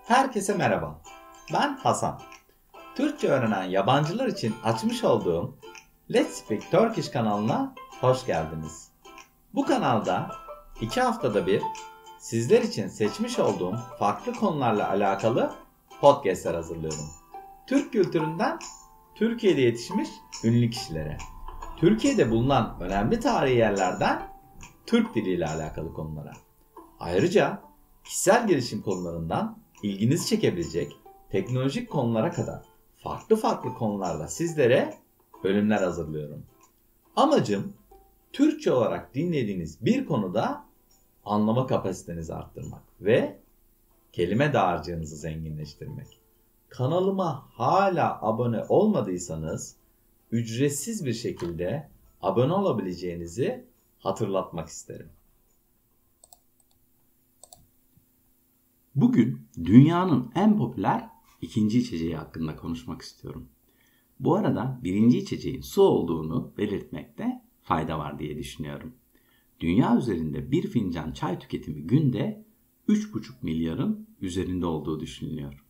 Herkese merhaba. Ben Hasan. Türkçe öğrenen yabancılar için açmış olduğum Let's Speak Turkish kanalına hoş geldiniz. Bu kanalda 2 haftada bir sizler için seçmiş olduğum farklı konularla alakalı podcastler hazırlıyorum. Türk kültüründen Türkiye'de yetişmiş ünlü kişilere, Türkiye'de bulunan önemli tarihi yerlerden Türk diliyle alakalı konulara. Ayrıca kişisel gelişim konularından ilginizi çekebilecek teknolojik konulara kadar farklı konularda sizlere bölümler hazırlıyorum. Amacım Türkçe olarak dinlediğiniz bir konuda anlama kapasitenizi arttırmak ve kelime dağarcığınızı zenginleştirmek. Kanalıma hala abone olmadıysanız ücretsiz bir şekilde abone olabileceğinizi hatırlatmak isterim. Bugün dünyanın en popüler ikinci içeceği hakkında konuşmak istiyorum. Bu arada birinci içeceğin su olduğunu belirtmekte fayda var diye düşünüyorum. Dünya üzerinde bir fincan çay tüketimi günde 3,5 milyarın üzerinde olduğu düşünülüyor.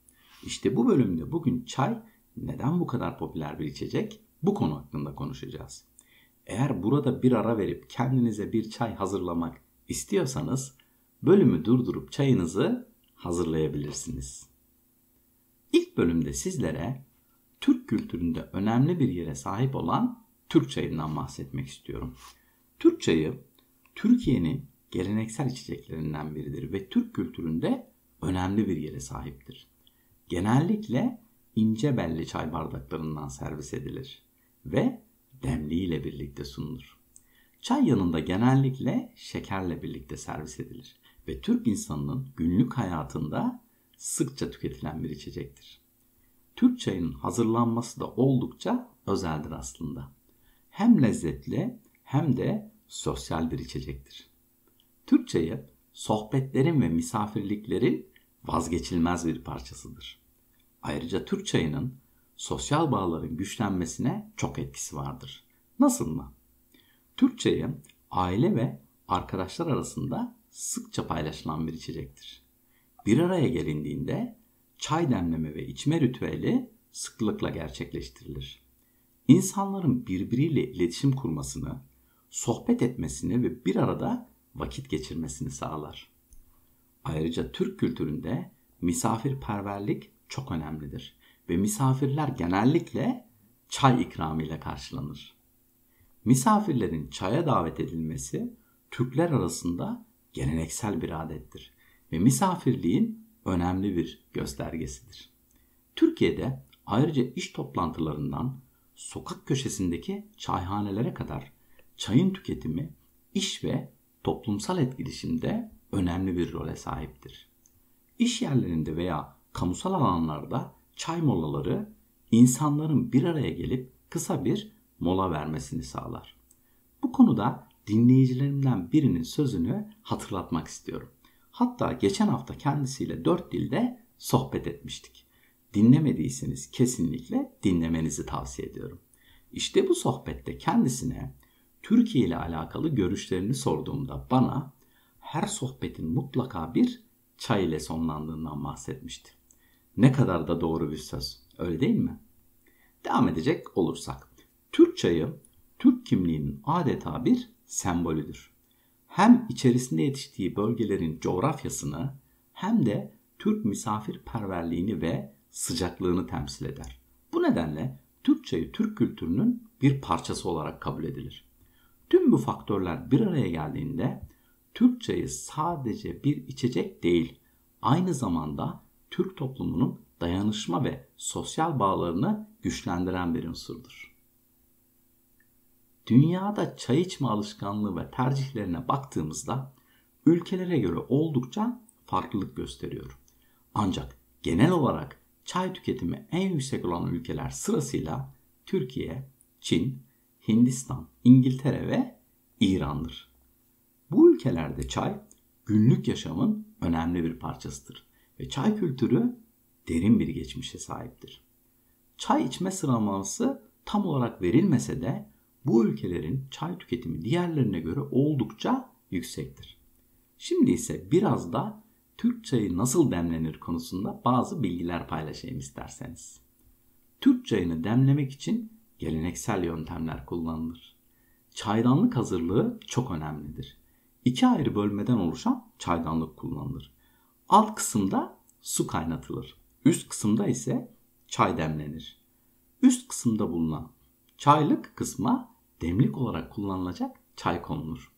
İşte bu bölümde bugün çay neden bu kadar popüler bir içecek? Bu konu hakkında konuşacağız. Eğer burada bir ara verip kendinize bir çay hazırlamak istiyorsanız bölümü durdurup çayınızı hazırlayabilirsiniz. İlk bölümde sizlere Türk kültüründe önemli bir yere sahip olan Türk çayından bahsetmek istiyorum. Türk çayı Türkiye'nin geleneksel içeceklerinden biridir ve Türk kültüründe önemli bir yere sahiptir. Genellikle ince belli çay bardaklarından servis edilir ve demliğiyle birlikte sunulur. Çay yanında genellikle şekerle birlikte servis edilir ve Türk insanının günlük hayatında sıkça tüketilen bir içecektir. Türk çayının hazırlanması da oldukça özeldir aslında. Hem lezzetli hem de sosyal bir içecektir. Türk çayı sohbetlerin ve misafirliklerin vazgeçilmez bir parçasıdır. Ayrıca Türk çayının sosyal bağların güçlenmesine çok etkisi vardır. Nasıl mı? Türk çayı aile ve arkadaşlar arasında sıkça paylaşılan bir içecektir. Bir araya gelindiğinde çay demleme ve içme ritüeli sıklıkla gerçekleştirilir. İnsanların birbiriyle iletişim kurmasını, sohbet etmesini ve bir arada vakit geçirmesini sağlar. Ayrıca Türk kültüründe misafirperverlik çok önemlidir ve misafirler genellikle çay ikramıyla karşılanır. Misafirlerin çaya davet edilmesi Türkler arasında geleneksel bir adettir ve misafirliğin önemli bir göstergesidir. Türkiye'de ayrıca iş toplantılarından sokak köşesindeki çayhanelere kadar çayın tüketimi iş ve toplumsal etkileşimde önemli bir role sahiptir. İş yerlerinde veya kamusal alanlarda çay molaları insanların bir araya gelip kısa bir mola vermesini sağlar. Bu konuda dinleyicilerimden birinin sözünü hatırlatmak istiyorum. Hatta geçen hafta kendisiyle 4 dilde sohbet etmiştik. Dinlemediyseniz kesinlikle dinlemenizi tavsiye ediyorum. İşte bu sohbette kendisine Türkiye ile alakalı görüşlerini sorduğumda bana her sohbetin mutlaka bir çay ile sonlandığından bahsetmişti. Ne kadar da doğru bir söz, öyle değil mi? Devam edecek olursak, Türk çayı Türk kimliğinin adeta bir sembolüdür. Hem içerisinde yetiştiği bölgelerin coğrafyasını hem de Türk misafirperverliğini ve sıcaklığını temsil eder. Bu nedenle Türk çayı Türk kültürünün bir parçası olarak kabul edilir. Tüm bu faktörler bir araya geldiğinde Türk çayı sadece bir içecek değil, aynı zamanda Türk toplumunun dayanışma ve sosyal bağlarını güçlendiren bir unsurdur. Dünyada çay içme alışkanlığı ve tercihlerine baktığımızda ülkelere göre oldukça farklılık gösteriyor. Ancak genel olarak çay tüketimi en yüksek olan ülkeler sırasıyla Türkiye, Çin, Hindistan, İngiltere ve İran'dır. Bu ülkelerde çay günlük yaşamın önemli bir parçasıdır ve çay kültürü derin bir geçmişe sahiptir. Çay içme sıralaması tam olarak verilmese de bu ülkelerin çay tüketimi diğerlerine göre oldukça yüksektir. Şimdi ise biraz da Türk çayı nasıl demlenir konusunda bazı bilgiler paylaşayım isterseniz. Türk çayını demlemek için geleneksel yöntemler kullanılır. Çaydanlık hazırlığı çok önemlidir. 2 ayrı bölmeden oluşan çaydanlık kullanılır. Alt kısımda su kaynatılır. Üst kısımda ise çay demlenir. Üst kısımda bulunan çaylık kısma demlik olarak kullanılacak çay konulur.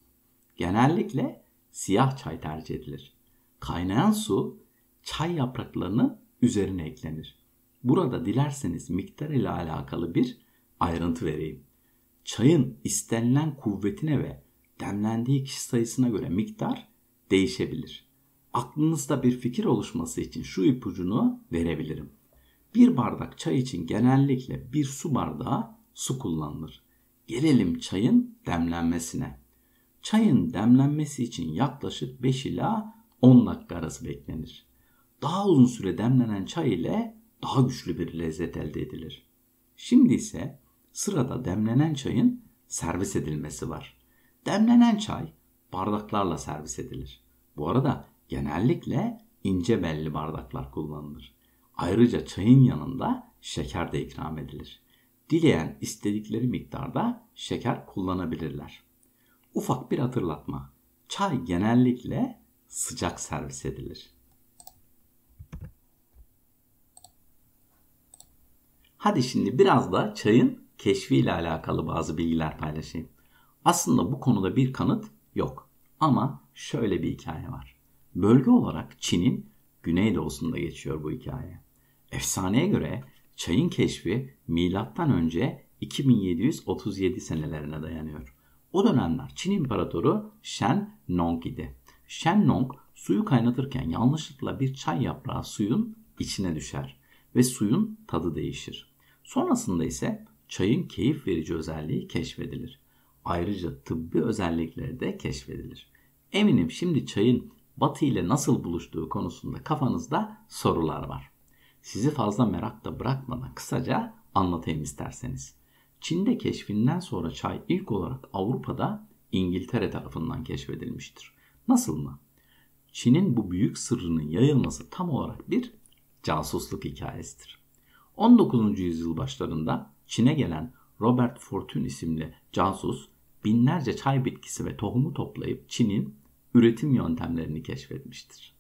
Genellikle siyah çay tercih edilir. Kaynayan su çay yapraklarının üzerine eklenir. Burada dilerseniz miktar ile alakalı bir ayrıntı vereyim. Çayın istenilen kuvvetine ve demlendiği kişi sayısına göre miktar değişebilir. Aklınızda bir fikir oluşması için şu ipucunu verebilirim. Bir bardak çay için genellikle bir su bardağı su kullanılır. Gelelim çayın demlenmesine. Çayın demlenmesi için yaklaşık 5 ila 10 dakika arası beklenir. Daha uzun süre demlenen çay ile daha güçlü bir lezzet elde edilir. Şimdi ise sırada demlenen çayın servis edilmesi var. Demlenen çay bardaklarla servis edilir. Bu arada genellikle ince belli bardaklar kullanılır. Ayrıca çayın yanında şeker de ikram edilir. Dileyen istedikleri miktarda şeker kullanabilirler. Ufak bir hatırlatma. Çay genellikle sıcak servis edilir. Hadi şimdi biraz da çayın keşfiyle alakalı bazı bilgiler paylaşayım. Aslında bu konuda bir kanıt yok. Ama şöyle bir hikaye var. Bölge olarak Çin'in güneydoğusunda geçiyor bu hikaye. Efsaneye göre çayın keşfi M.Ö. 2737 senelerine dayanıyor. O dönemler Çin İmparatoru Shen Nong idi. Shen Nong suyu kaynatırken yanlışlıkla bir çay yaprağı suyun içine düşer ve suyun tadı değişir. Sonrasında ise çayın keyif verici özelliği keşfedilir. Ayrıca tıbbi özellikleri de keşfedilir. Eminim şimdi çayın Batı ile nasıl buluştuğu konusunda kafanızda sorular var. Sizi fazla merakta bırakmadan kısaca anlatayım isterseniz. Çin'de keşfinden sonra çay ilk olarak Avrupa'da İngiltere tarafından keşfedilmiştir. Nasıl mı? Çin'in bu büyük sırrının yayılması tam olarak bir casusluk hikayesidir. 19. yüzyıl başlarında Çin'e gelen Robert Fortune isimli casus binlerce çay bitkisi ve tohumu toplayıp Çin'in üretim yöntemlerini keşfetmiştir.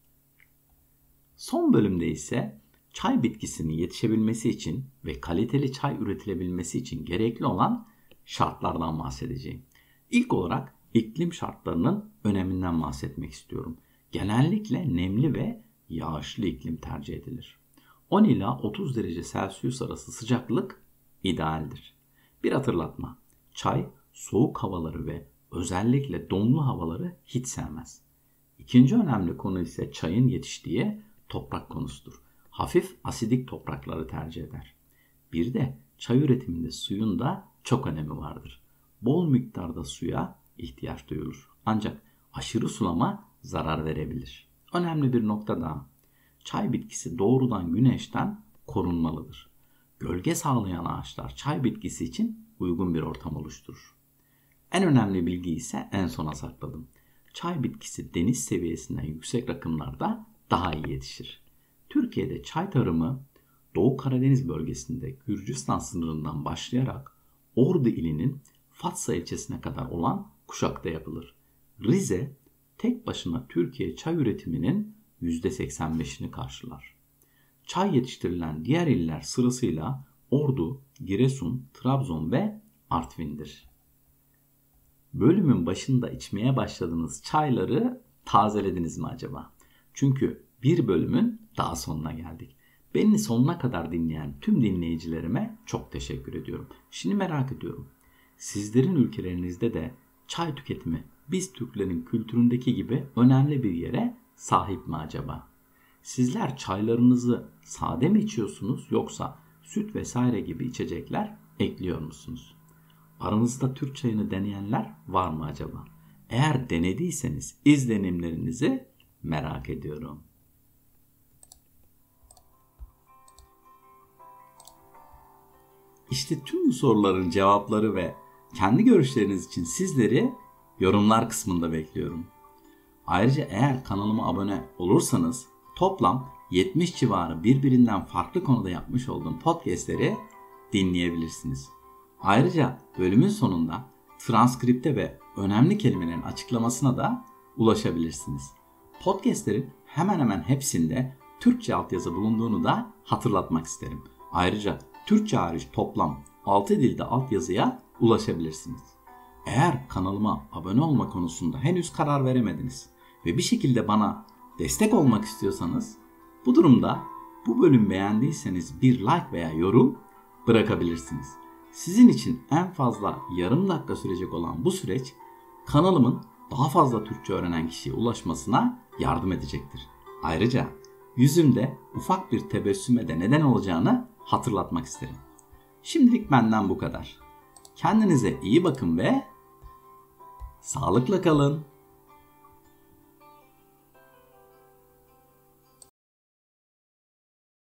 Son bölümde ise çay bitkisinin yetişebilmesi için ve kaliteli çay üretilebilmesi için gerekli olan şartlardan bahsedeceğim. İlk olarak iklim şartlarının öneminden bahsetmek istiyorum. Genellikle nemli ve yağışlı iklim tercih edilir. 10 ila 30 derece Celsius arası sıcaklık idealdir. Bir hatırlatma. Çay soğuk havaları ve özellikle donlu havaları hiç sevmez. İkinci önemli konu ise çayın yetiştiği toprak konusudur. Hafif asidik toprakları tercih eder. Bir de çay üretiminde suyun da çok önemi vardır. Bol miktarda suya ihtiyaç duyulur. Ancak aşırı sulama zarar verebilir. Önemli bir nokta daha. Çay bitkisi doğrudan güneşten korunmalıdır. Gölge sağlayan ağaçlar çay bitkisi için uygun bir ortam oluşturur. En önemli bilgi ise en sona sakladım. Çay bitkisi deniz seviyesinden yüksek rakımlarda daha iyi yetişir. Türkiye'de çay tarımı Doğu Karadeniz bölgesinde Gürcistan sınırından başlayarak Ordu ilinin Fatsa ilçesine kadar olan kuşakta yapılır. Rize tek başına Türkiye çay üretiminin %85'ini karşılar. Çay yetiştirilen diğer iller sırasıyla Ordu, Giresun, Trabzon ve Artvin'dir. Bölümün başında içmeye başladığınız çayları tazelediniz mi acaba? Çünkü bir bölümün daha sonuna geldik. Beni sonuna kadar dinleyen tüm dinleyicilerime çok teşekkür ediyorum. Şimdi merak ediyorum. Sizlerin ülkelerinizde de çay tüketimi biz Türklerin kültüründeki gibi önemli bir yere sahip mi acaba? Sizler çaylarınızı sade mi içiyorsunuz yoksa süt vesaire gibi içecekler ekliyor musunuz? Aranızda Türk çayını deneyenler var mı acaba? Eğer denediyseniz izlenimlerinizi merak ediyorum. İşte tüm bu soruların cevapları ve kendi görüşleriniz için sizleri yorumlar kısmında bekliyorum. Ayrıca eğer kanalıma abone olursanız toplam 70 civarı birbirinden farklı konuda yapmış olduğum podcastleri dinleyebilirsiniz. Ayrıca bölümün sonunda transkripte ve önemli kelimelerin açıklamasına da ulaşabilirsiniz. Podcastlerin hemen hemen hepsinde Türkçe altyazı bulunduğunu da hatırlatmak isterim. Ayrıca Türkçe hariç toplam 6 dilde altyazıya ulaşabilirsiniz. Eğer kanalıma abone olma konusunda henüz karar veremediniz ve bir şekilde bana destek olmak istiyorsanız bu durumda bu bölüm beğendiyseniz bir like veya yorum bırakabilirsiniz. Sizin için en fazla yarım dakika sürecek olan bu süreç kanalımın daha fazla Türkçe öğrenen kişiye ulaşmasına yardım edecektir. Ayrıca yüzümde ufak bir tebessüme de neden olacağını hatırlatmak isterim. Şimdilik benden bu kadar. Kendinize iyi bakın ve sağlıkla kalın.